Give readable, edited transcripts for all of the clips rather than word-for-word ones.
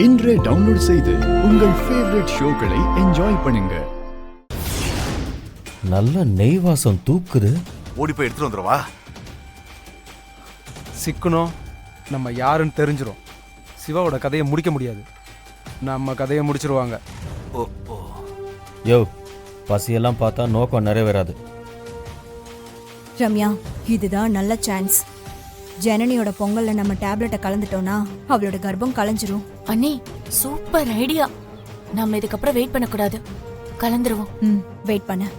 இன்றே டவுன்லோட் செய்து உங்கள் ஃபேவரட் ஷோக்களை என்ஜாய் பண்ணுங்க. நல்ல நெய் வாசம் தூக்குது. ஓடி போய் எடுத்துட்டு வந்துருவா. சிக்கணும் நம்ம யாருன்னு தெரிஞ்சிடும். சிவாவோட கதையை முடிக்க முடியாது, நம்ம கதையை முடிச்சிருவாங்க. ஓ ஓ யோ, பசியெல்லாம் பார்த்தா நோக்கம் நிறைவேறாது. ரம்யா, இதுதான் நல்ல சான்ஸ். ஜனனியோட பொங்கல்ல நம்ம டேப்லெட்டை கலந்துட்டோம்னா அவளோட கர்ப்பம் கலைஞ்சிரும். அண்ணி, சூப்பர் ஐடியா. நம்ம இதுக்கப்புறம் வெயிட் பண்ணக்கூடாது, கலந்துருவோம். வெயிட் பண்ண.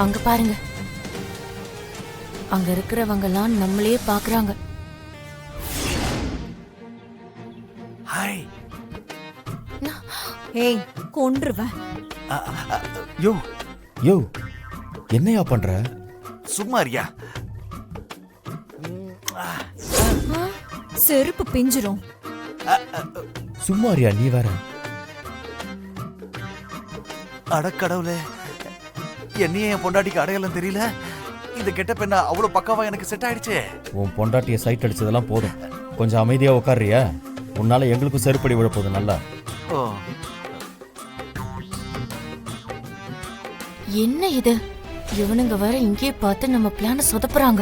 அங்க பாருங்க, அங்க இருக்கிறவங்கலாம் நம்மளையே பாக்குறாங்க. ஹாய். ஏய், கொன்றுவேன். யோ யோ, என்னையா பண்ற? சும்மாரியா? செருப்பு பிஞ்சிரும். சும்மாரியா நீ வேற? அடக்கடவுளே, என்னையே என் பொண்டாட்டிக்கு அடையாளம் தெரியல. இந்த கெட்ட பெண்ணா அவ்வளவு பக்காவா எனக்கு செட் ஆயிடுச்சு. உன் பொண்டாட்டிய சைட் அடிச்சதெல்லாம் போதும், கொஞ்சம் அமைதியா உட்காரியா? உன்னால எங்களுக்கும் செருப்படி விழ போகுது. நல்லா. ஓ, என்ன இது? இவனுங்க வர இங்கே பார்த்து நம்ம பிளான சொதப்புறாங்க.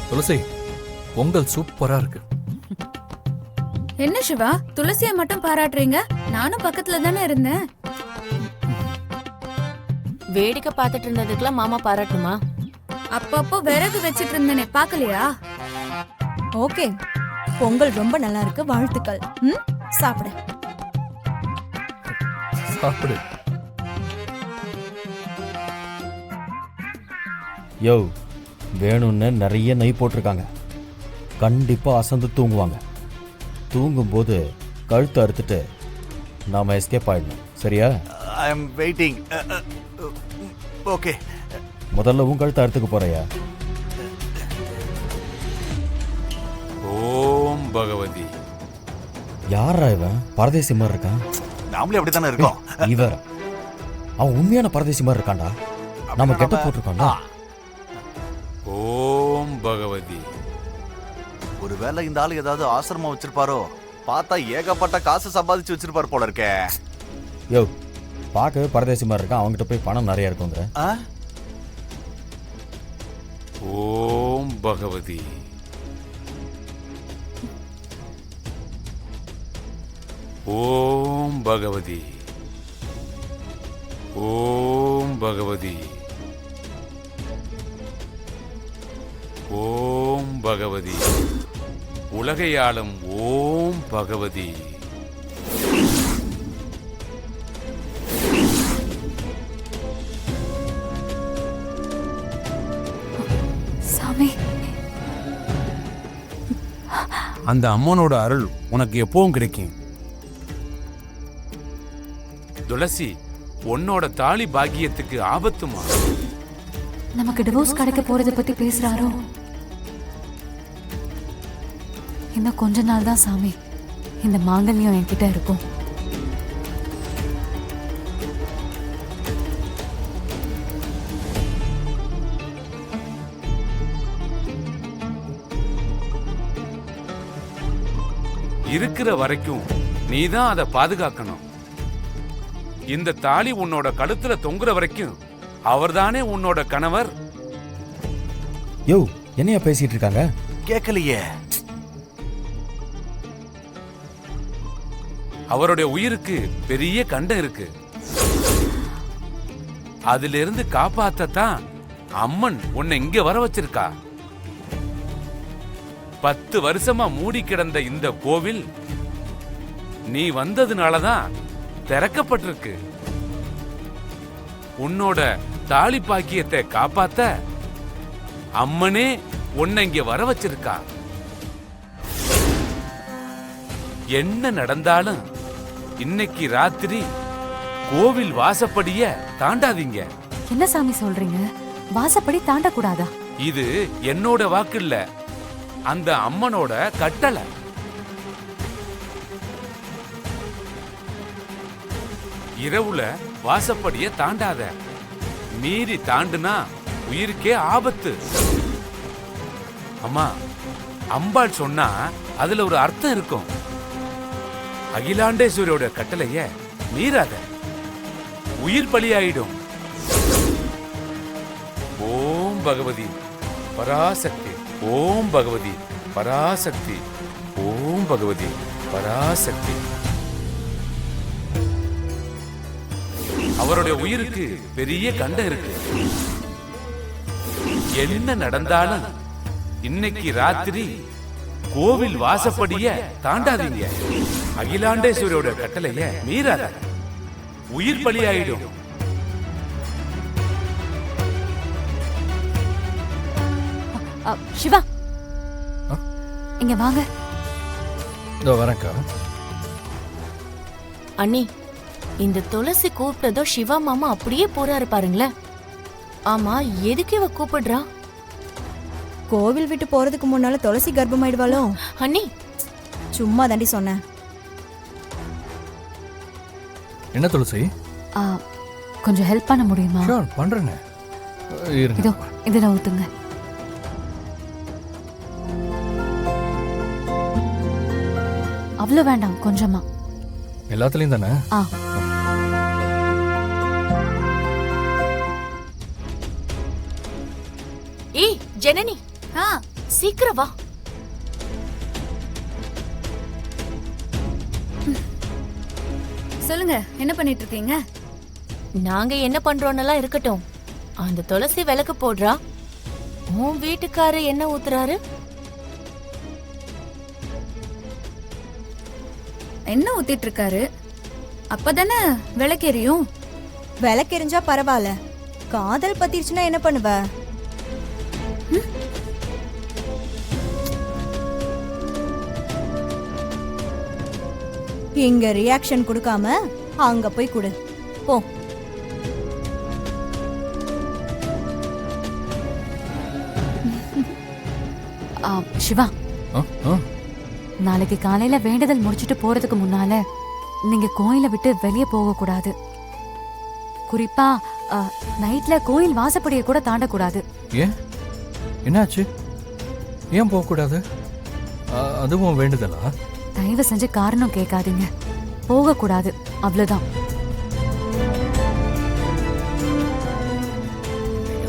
துளசி, பொங்கல் சூப்பரா இருக்கு. என்ன சிவா, துளசியை மட்டும் பாராட்டுறீங்க? நானும் பக்கத்துல தானே இருந்தேன். வேடிக்கை பார்த்துட்டு இருந்ததுக்கெல்லாம் மாமா பாராட்டணுமா? அப்பப்போ விறகு வச்சிட்டு இருந்தேனே, பாக்கலையா? ஓகே, பொங்கல் ரொம்ப நல்லா இருக்கு, வாழ்த்துக்கள். சாப்பிட. சாப்பிடு. யோ, வேணும்னு நிறைய நெய் போட்டிருக்காங்க. கண்டிப்பா அசந்து தூங்குவாங்க. தூங்கும்போது கழுத்து அறுத்துட்டு நாம எஸ்கேப் ஆயிடணும். சரியா? ஐ அம் வெயிட்டிங். ஓகே, முதல்ல உன் கழுத்து அறுத்துக்கு போறியா? ஓம் பகவதி. யாரா இவன்? பரதேசி மாதிரி இருக்கான். நாமளே அப்படித்தானே இருக்கோம். இவர் அவன் உண்மையான பரதேசி மாதிரி இருக்கான்டா. நம்ம கெட்ட போட்டிருக்கோம்டா. ஓம் பகவதி. ஒருவேளை இந்த ஆளு ஏதாவது ஆசிரமம் வச்சிருப்பாரோ? பார்த்தா ஏகப்பட்ட காசு சம்பாதிச்சு வச்சிருப்பாரு போல இருக்கே. யோ, பார்க்கவே பரதேசி மாதிரி இருக்கான். அவங்ககிட்ட போய் பணம் நிறைய இருக்குங்கிற. ஓம் பகவதி. ஓம் பகவதி. ஓம் பகவதி. ஓம் பகவதி. உலகையாளும் ஓம் பகவதி. சாமி, அந்த அம்மனோட அருள் உனக்கு எப்பவும் கிடைக்கும். துளசி, உன்னோட தாலி பாக்கியத்துக்கு ஆபத்துமா? நமக்கு டிவோர்ஸ் கிடைக்க போறத பத்தி பேசுறாரோ? இன்னும் கொஞ்ச நாள் தான் சாமி, இந்த மாங்கல்யம் என்கிட்ட இருக்கும். இருக்கிற வரைக்கும் நீதான் அதை பாதுகாக்கணும். இந்த தாலி உன்னோட கழுத்துல தொங்குற வரைக்கும் அவர்தானே உன்னோட கணவர். யோ, என்னையா பேசிட்டு இருக்காங்க? கேட்கலையே. அவருடைய உயிருக்கு பெரிய கண்டம் இருக்கு. அதிலிருந்து காப்பாத்தத்தான் அம்மன் உன்னை இங்க வர வச்சிருக்கா. 10 வருஷமா மூடி கிடந்த இந்த கோவில் நீ வந்ததுனாலதான் திறக்கப்பட்டிருக்கு. உன்னோட தாலி பாக்கியத்தை காப்பாத்த அம்மனே உன்னை இங்க வர வச்சிருக்கா. என்ன நடந்தாலும் இன்னைக்கு ராத்திரி கோவில் வாசப்படிய தாண்டாதீங்க. என்ன சாமி சொல்றீங்க? வாசப்படி தாண்டக்கூடாதா? இது என்னோட வாக்கு இல்ல, அந்த அம்மனோட கட்டளை. இரவுல வாசப்படிய தாண்டாத. மீறி தாண்டுனா உயிருக்கே ஆபத்து. அம்மா, அம்பாள் சொன்னா அதுல ஒரு அர்த்தம் இருக்கும். அகிலாண்டேஸ்வரியோட கட்டளைய மீறாத, உயிர் பலியாயிடும். ஓம் பகவதி பராசக்தி, ஓம் பகவதி பராசக்தி, ஓம் பகவதி பராசக்தி. அவருடைய உயிருக்கு பெரிய கண்டம் இருக்கு. என்ன நடந்தாலும் இன்னைக்கு ராத்திரி கோவில் வாசப்படிய தாண்டாதீங்க. அகிலாண்டேஸ்வரியோட கட்டளைய மீறாத, உயிர் பலியாயிடும். சிவா, இங்க வாங்க. இதோ வரேன்க்கா. அண்ணி, இந்த துளசி கூப்பிட்டதோ சிவா மாமா அப்படியே போறாரு பாருங்களேன். ஆமா, எதுக்கு இவ கூப்பிடுறா? கோவில் விட்டு போறதுக்கு முன்னால துளசி கர்ப்பமாயிடுவாளோ? அண்ணி, சும்மா தாண்டி சொன்னேன். என்ன துளசி? கொஞ்சம் ஹெல்ப் பண்ண முடியுமா? ஷூர், பண்றேனே. இருங்க. இதோ இதுல ஊத்துங்க. அவ்வளவு வேண்டாம், கொஞ்சமா. எல்லாத்துலயும் தானே? ஏய் ஜனனி, சீக்கிரம் வா. சொல்லுங்க, என்ன பண்ணிட்டு இருக்கீங்க? நாங்க என்ன பண்றோம்னெல்லாம் இருக்கட்டும், அந்த துளசி விளக்கு போடுறா. உன் வீட்டுக்காரு என்ன ஊத்துறாரு? என்ன ஊத்திட்டு இருக்காரு? அப்பதானே விளக்கெரியும். விளக்கெரிஞ்சா பரவாயில்ல, காதல் பத்திருச்சுன்னா என்ன பண்ணுவ? இங்க ரியாக்ஷன் கொடுக்காம அங்க போய் கொடு போ. சிவா, நாளைக்கு காலையில வேண்டுதல் முடிச்சிட்டு போறதுக்கு முன்னால நீங்க கோயிலை விட்டு வெளியே போக கூடாது. குறிப்பா நைட்ல கோயில் வாசப்படியை கூட தாண்டக்கூடாது. ஏன், என்னாச்சு? ஏன் போக கூடாது? அதுவும் வேண்டுதலா? தயவு செஞ்சு காரணம் கேட்காதீங்க, போக கூடாது, அவ்வளவுதான்.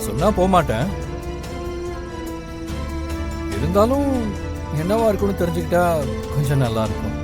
சொன்னா போக மாட்டேன். இருந்தாலும் என்னவா இருக்குன்னு தெரிஞ்சுக்கிட்டா கொஞ்சம் நல்லா இருக்கும்.